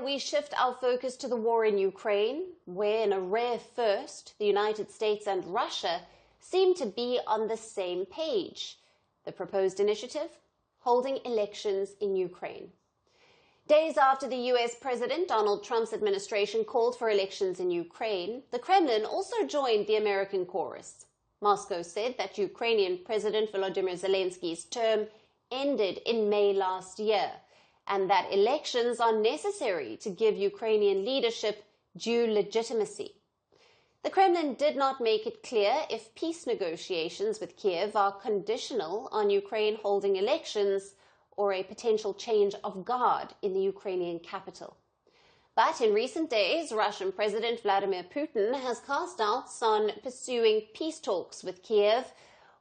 we shift our focus to the war in Ukraine, where in a rare first, the United States and Russia seem to be on the same page. The proposed initiative? Holding elections in Ukraine. Days after the US President Donald Trump's administration called for elections in Ukraine, the Kremlin also joined the American chorus. Moscow said that Ukrainian President Volodymyr Zelensky's term ended in May last year, and that elections are necessary to give Ukrainian leadership due legitimacy. The Kremlin did not make it clear if peace negotiations with Kyiv are conditional on Ukraine holding elections or a potential change of guard in the Ukrainian capital. But in recent days, Russian President Vladimir Putin has cast doubts on pursuing peace talks with Kyiv,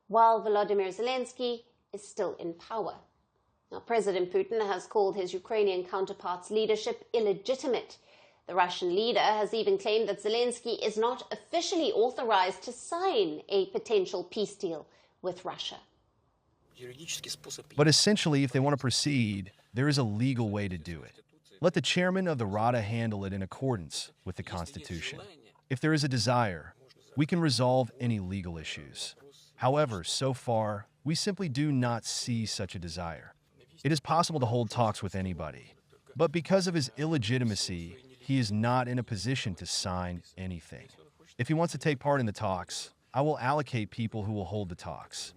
while Volodymyr Zelensky is still in power. Now, President Putin has called his Ukrainian counterpart's leadership illegitimate. The Russian leader has even claimed that Zelensky is not officially authorized to sign a potential peace deal with Russia. But essentially, if they want to proceed, there is a legal way to do it. Let the chairman of the Rada handle it in accordance with the Constitution. If there is a desire, we can resolve any legal issues. However, so far, we simply do not see such a desire. It is possible to hold talks with anybody, but because of his illegitimacy, he is not in a position to sign anything. If he wants to take part in the talks, I will allocate people who will hold the talks.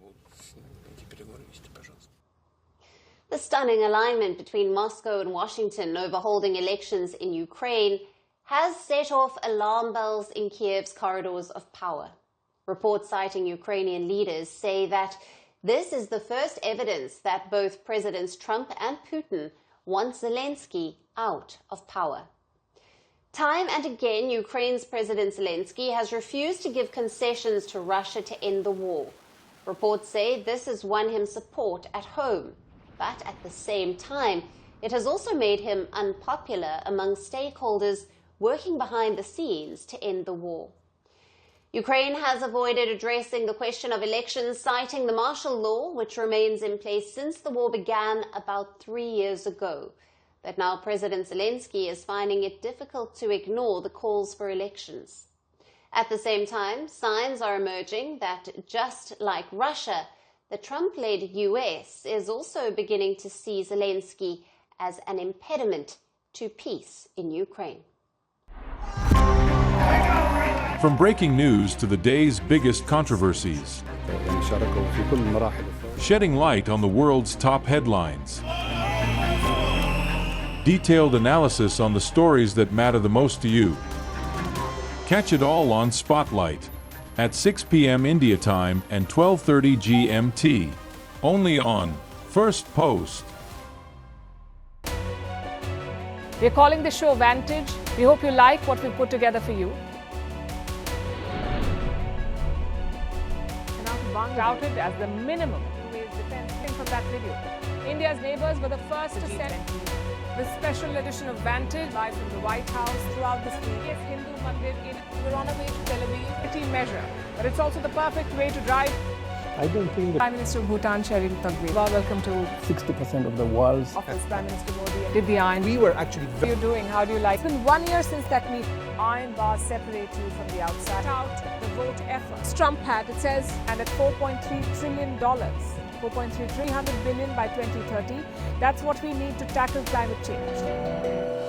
The stunning alignment between Moscow and Washington over holding elections in Ukraine has set off alarm bells in Kyiv's corridors of power. Reports citing Ukrainian leaders say that this is the first evidence that both Presidents Trump and Putin want Zelensky out of power. Time and again, Ukraine's President Zelensky has refused to give concessions to Russia to end the war. Reports say this has won him support at home. But at the same time, it has also made him unpopular among stakeholders working behind the scenes to end the war. Ukraine has avoided addressing the question of elections, citing the martial law, which remains in place since the war began about 3 years ago. But now President Zelensky is finding it difficult to ignore the calls for elections. At the same time, signs are emerging that, just like Russia, the Trump-led US is also beginning to see Zelensky as an impediment to peace in Ukraine. From breaking news to the day's biggest controversies, shedding light on the world's top headlines, detailed analysis on the stories that matter the most to you. Catch it all on Spotlight at 6 p.m. India time and 12:30 GMT, only on Firstpost. We're calling the show Vantage. We hope you like what we put together for you. Touted as the minimum defense from that video. India's neighbors were the first to send the special edition of Vantage live from the White House throughout the week. Hindu Mandir in we're on our way to Tel Aviv. Pretty measure, but it's also the perfect way to drive. I don't think that Prime Minister of Bhutan, Sherin Tagwe. Welcome to 60% of the world's office. Prime Minister Modi did the iron. We were actually How are you doing? How do you like? It's been 1 year since that meeting. Iron bars separate you from the outside. Out the vote effort. Trump had, it says, and at $4.3 trillion. 4.3 300 billion by 2030. That's what we need to tackle climate change.